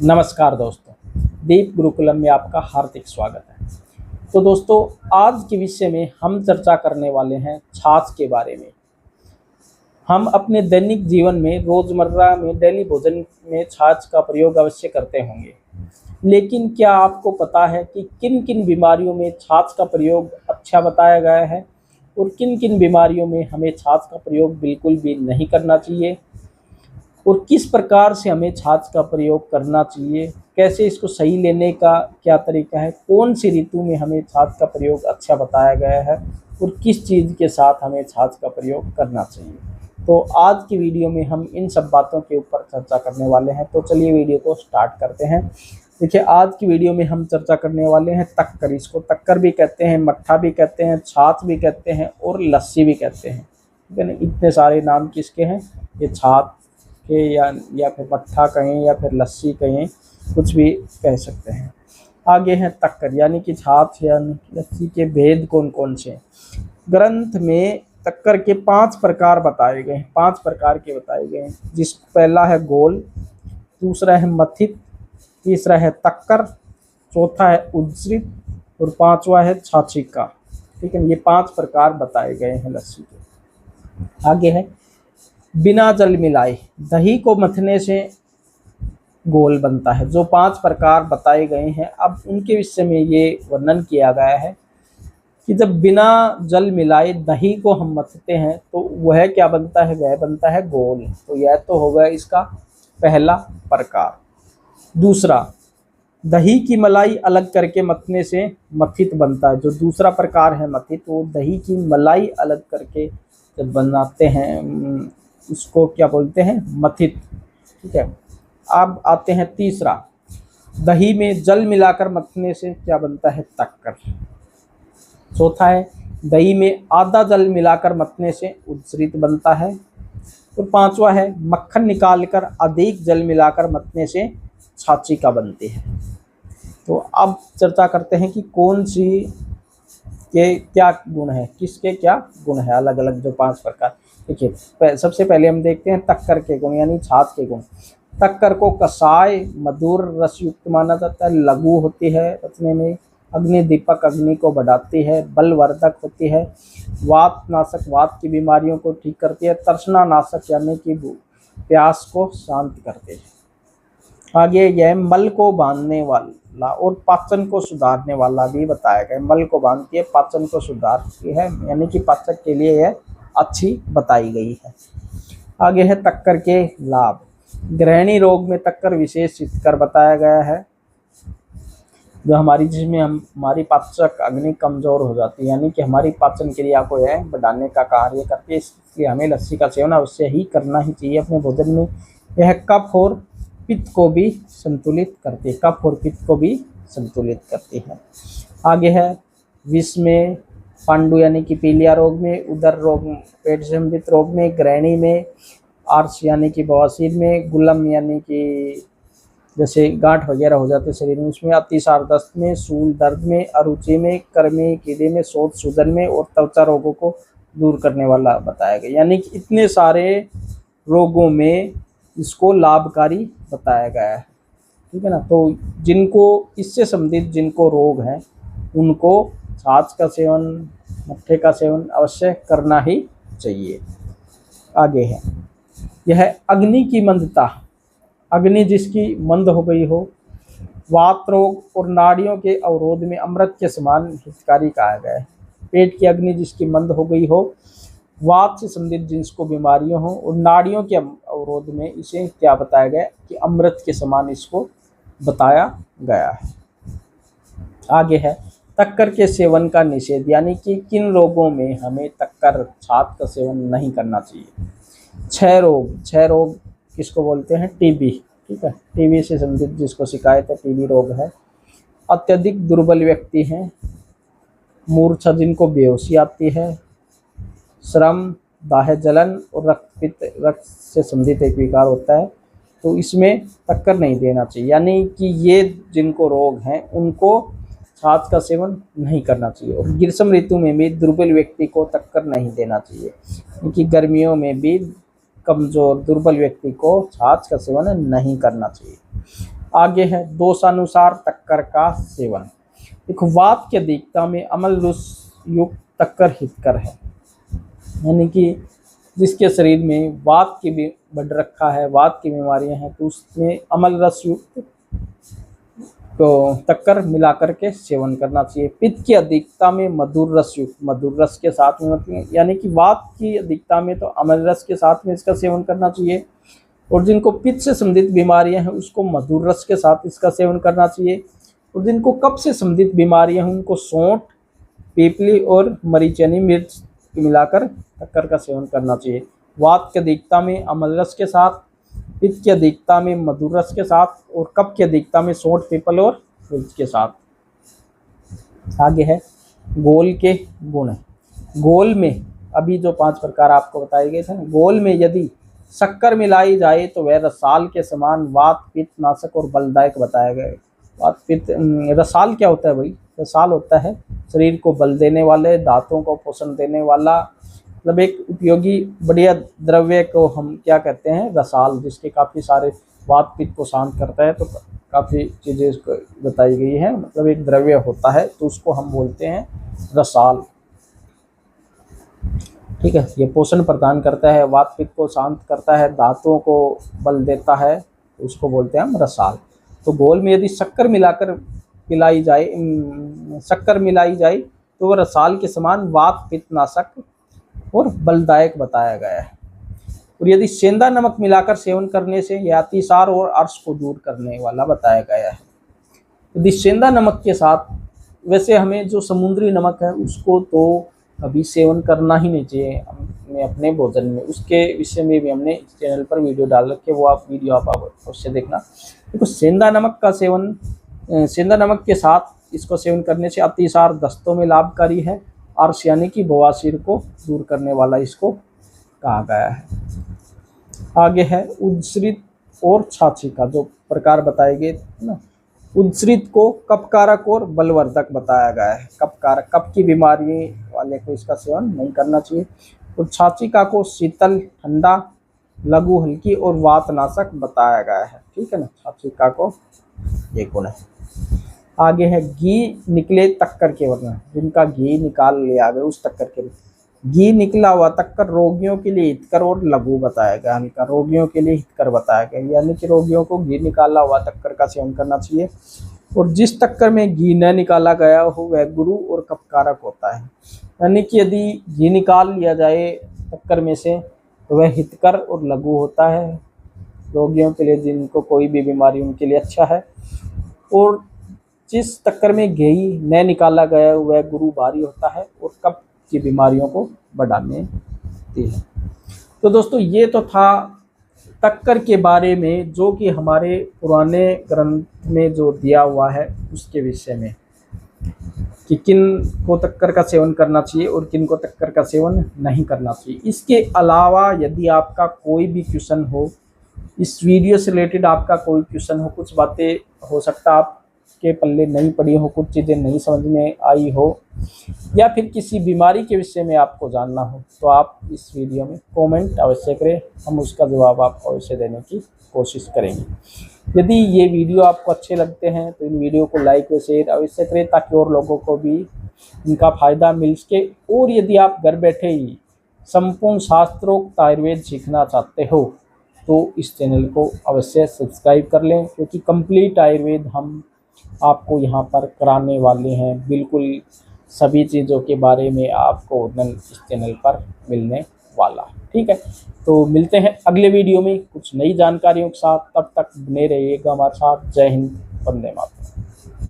नमस्कार दोस्तों, दीप गुरुकुलम में आपका हार्दिक स्वागत है। तो दोस्तों, आज के विषय में हम चर्चा करने वाले हैं छाछ के बारे में। हम अपने दैनिक जीवन में रोज़मर्रा में डेली भोजन में छाछ का प्रयोग अवश्य करते होंगे, लेकिन क्या आपको पता है कि किन किन बीमारियों में छाछ का प्रयोग अच्छा बताया गया है और किन किन बीमारियों में हमें छाछ का प्रयोग बिल्कुल भी नहीं करना चाहिए, और किस प्रकार से हमें छाछ का प्रयोग करना चाहिए, कैसे इसको सही लेने का क्या तरीका है, कौन सी ऋतु में हमें छाछ का प्रयोग अच्छा बताया गया है और किस चीज़ के साथ हमें छाछ का प्रयोग करना चाहिए। तो आज की वीडियो में हम इन सब बातों के ऊपर चर्चा करने वाले हैं। तो चलिए वीडियो को स्टार्ट करते हैं। देखिए, आज की वीडियो में हम चर्चा करने वाले हैं तक्कर। इसको तक्कर भी कहते हैं, मट्ठा भी कहते हैं, छाछ भी कहते हैं और लस्सी भी कहते हैं। ठीक है ना, इतने सारे नाम किसके हैं, ये छाछ के या फिर मट्ठा कहें या फिर लस्सी कहें, कुछ भी कह सकते हैं। आगे है तक्कर यानी कि छाछ या लस्सी के भेद कौन कौन से। ग्रंथ में तक्कर के 5 प्रकार बताए गए हैं, 5 प्रकार के बताए गए हैं। जिस पहला है गोल, दूसरा है मथित, तीसरा है तक्कर, चौथा है उद्धृत और पांचवा है छाछिका। ठीक है, ये 5 प्रकार बताए गए हैं लस्सी के। आगे है बिना जल मिलाए, दही को मथने से घोल बनता है। जो 5 प्रकार बताए गए हैं, अब उनके विषय में ये वर्णन किया गया है कि जब बिना जल मिलाए दही को हम मथते हैं तो वह क्या बनता है, वह बनता है घोल। तो यह तो होगा इसका पहला प्रकार। दूसरा, दही की मलाई अलग करके मथने से मथित बनता है। जो दूसरा प्रकार है मथित, वो दही की मलाई अलग करके जब बनाते हैं उसको क्या बोलते हैं, मथित। ठीक है, अब आते हैं तीसरा, दही में जल मिलाकर मथने से क्या बनता है, तक्कर। चौथा है दही में आधा जल मिलाकर मथने से उद्धृत बनता है। और पांचवा है मक्खन निकालकर अधिक जल मिलाकर मथने से छाछिका बनती है। तो अब चर्चा करते हैं कि कौन सी के क्या गुण है, किसके क्या गुण है, अलग अलग जो 5 प्रकार। देखिए, सबसे पहले हम देखते हैं तक्कर के गुण यानी छाछ के गुण। तक्कर को कषाय मधुर रसयुक्त माना जाता है, लघु होती है रचने में, अग्नि दीपक अग्नि को बढ़ाती है, बलवर्धक होती है, वात नाशक वात की बीमारियों को ठीक करती है, तृष्णा नाशक यानी कि प्यास को शांत करती है। आगे यह मल को बांधने वाला और पाचन को सुधारने वाला भी बताया गया। मल को बांधती है, पाचन को सुधारती है, यानी कि पाचन के लिए यह अच्छी बताई गई है। आगे है तक्कर के लाभ। गृहिणी रोग में तक्कर विशेष हितकर बताया गया है। जो जिसमें हमारी पाचक अग्नि कमजोर हो जाती है, यानी कि हमारी पाचन क्रिया को यह बढ़ाने का कार्य करती है, इसलिए हमें लस्सी का सेवन अवश्य ही करना ही चाहिए अपने भोजन में। यह कफ और पित्त को भी संतुलित करती है, कफ और पित्त को भी संतुलित करती है। आगे है विष में, पांडु यानी कि पीलिया रोग में, उदर रोग पेट से संबंधित रोग में, गृहिणी में, आर्स यानी कि बवासीर में, गुलम यानी कि जैसे गांठ वगैरह हो जाते शरीर में उसमें, अतिसार दस्त में, सूल दर्द में, अरुचि में, कर्मी कीड़े में, शोथ सूजन में और त्वचा रोगों को दूर करने वाला बताया गया। यानी कि इतने सारे रोगों में इसको लाभकारी बताया गया है। ठीक है ना, तो जिनको इससे संबंधित जिनको रोग हैं उनको छाछ का सेवन, मट्ठे का सेवन अवश्य करना ही चाहिए। आगे है यह अग्नि की मंदता, अग्नि जिसकी मंद हो गई हो, वात रोग और नाड़ियों के अवरोध में अमृत के समान हितकारी कहा गया है। पेट की अग्नि जिसकी मंद हो गई हो, वात से संबंधित जिसको बीमारियों हो और नाड़ियों के अवरोध में इसे क्या बताया गया कि अमृत के समान इसको बताया गया है। आगे है तक्कर के सेवन का निषेध, यानी कि किन रोगों में हमें तक्कर छाछ का सेवन नहीं करना चाहिए। 6 रोग किसको बोलते हैं, टीबी। ठीक है, टीबी से संबंधित जिसको शिकायत है, टीबी रोग है। अत्यधिक दुर्बल व्यक्ति हैं, मूर्छा जिनको बेहोशी आती है, श्रम, दाह जलन और रक्त से संबंधित एक विकार होता है, तो इसमें टक्कर नहीं देना चाहिए। यानी कि ये जिनको रोग हैं उनको छाछ का सेवन नहीं करना चाहिए। और ग्रीष्म ऋतु में भी दुर्बल व्यक्ति को टक्कर नहीं देना चाहिए, क्योंकि गर्मियों में भी कमज़ोर दुर्बल व्यक्ति को छाछ का सेवन नहीं करना चाहिए। आगे है दोषानुसार तक्कर का सेवन। देखो वात की अधिकता में अम्ल रस युक्त तक्कर हितकर है, यानी कि जिसके शरीर में वात की भी बढ़ रखा है, वात की बीमारियां हैं, तो उसमें अम्ल रस युक्त तो तक्कर मिलाकर के सेवन करना चाहिए। पित्त की अधिकता में मधुर रस युक्त, मधुर रस के साथ में मतलब यानी कि वात की अधिकता में तो अम्ल रस के साथ में इसका सेवन करना चाहिए, और जिनको पित्त से संबंधित बीमारियां हैं उसको मधुर रस के साथ इसका सेवन करना चाहिए, और जिनको कफ से संबंधित बीमारियां हैं उनको सौंठ, पीपली और मरीच यानी मिर्च मिलाकर तक्कर का सेवन करना चाहिए। वात की अधिकता में अम्ल रस के साथ, पित्त की अधिकता में मधुर रस के साथ, और कफ की अधिकता में सौंठ, पीपल और मिर्च के साथ। आगे है गोल के गुण। गोल में अभी जो 5 प्रकार आपको बताए गए थे, गोल में यदि शक्कर मिलाई जाए तो वह रसाल के समान वात, पित्त नाशक और बलदायक बताया गया है। वात, पित्त, रसाल क्या होता है भाई? रसाल होता है शरीर को बल देने वाले, दांतों को पोषण देने वाला, मतलब एक उपयोगी बढ़िया द्रव्य को हम क्या कहते हैं? रसाल, जिसके काफ़ी सारे वात पित्त को शांत करता है, तो काफ़ी चीज़ें इसको बताई गई है, मतलब एक द्रव्य होता है तो उसको हम बोलते हैं रसाल। ठीक है, ये पोषण प्रदान करता है, वात पित्त को शांत करता है, दांतों को बल देता है, तो उसको बोलते हैं हम रसाल। तो घोल में यदि शक्कर मिलाकर पिलाई जाए, शक्कर मिलाई जाए तो वह रसाल के समान वात, पित्त नाशक और बलदायक बताया गया है। और यदि सेंधा नमक मिलाकर सेवन करने से यह अतिसार और अर्श को दूर करने वाला बताया गया है। यदि सेंधा नमक के साथ, वैसे हमें जो समुद्री नमक है उसको तो अभी सेवन करना ही नहीं चाहिए हमें अपने भोजन में, उसके विषय में भी हमने इस चैनल पर वीडियो डाल रखे, वो आप वीडियो आप अवश्य देखना। देखो सेंधा नमक का सेवन, सेंधा नमक के साथ इसको सेवन करने से अतिसार दस्तों में लाभकारी है, अर्श यानी कि बवासीर को दूर करने वाला इसको कहा गया है। आगे है उद्धृत और छाछी का जो प्रकार बताए गए ना, उद्धृत को कफकारक और बलवर्धक बताया गया है। कफकारक, कफ की बीमारी वाले को इसका सेवन नहीं करना चाहिए, और छाछिका को शीतल, ठंडा, लघु, हल्की और वातनाशक बताया गया है। ठीक है ना, छाछिका को ये गुण है। आगे है घी निकले तक्कर के वर्णन, जिनका घी निकाल लिया गया उस तक्कर के, घी निकला हुआ तक्कर रोगियों के लिए हितकर और लघु बताया गया, हल्का, रोगियों के लिए हितकर बताया गया, यानी कि रोगियों को घी निकाला हुआ तक्कर का सेवन करना चाहिए। और जिस तक्कर में घी न निकाला गया हो वह गुरु और कफकारक होता है, यानी कि यदि घी निकाल लिया जाए तक्कर में से तो वह हितकर और लघु होता है, रोगियों के लिए, जिनको कोई भी बीमारी उनके लिए अच्छा है। और जिस तक्कर में घी न निकाला गया वह गुरु भारी होता है और कफ की बीमारियों को बढ़ाने देती है। तो दोस्तों ये तो था तक्कर के बारे में, जो कि हमारे पुराने ग्रंथ में जो दिया हुआ है उसके विषय में, कि किन को तक्कर का सेवन करना चाहिए और किन को तक्कर का सेवन नहीं करना चाहिए। इसके अलावा यदि आपका कोई भी क्वेश्चन हो, इस वीडियो से रिलेटेड आपका कोई क्वेश्चन हो, कुछ बातें हो सकता आपके पल्ले नहीं पड़ी हो, कुछ चीज़ें नहीं समझ में आई हो, या फिर किसी बीमारी के विषय में आपको जानना हो, तो आप इस वीडियो में कमेंट अवश्य करें, हम उसका जवाब आपको अवश्य देने की कोशिश करेंगे। यदि ये वीडियो आपको अच्छे लगते हैं तो इन वीडियो को लाइक व शेयर अवश्य करें, ताकि और लोगों को भी इनका फ़ायदा मिल सके। और यदि आप घर बैठे ही संपूर्ण शास्त्रोक्त आयुर्वेद सीखना चाहते हो तो इस चैनल को अवश्य सब्सक्राइब कर लें, क्योंकि कंप्लीट आयुर्वेद हम आपको यहाँ पर कराने वाले हैं। बिल्कुल सभी चीज़ों के बारे में आपको इस चैनल पर मिलने वाला। ठीक है, तो मिलते हैं अगले वीडियो में कुछ नई जानकारियों के साथ, तब तक बने रहिएगा हमारे साथ। जय हिंद, वंदे मातरम।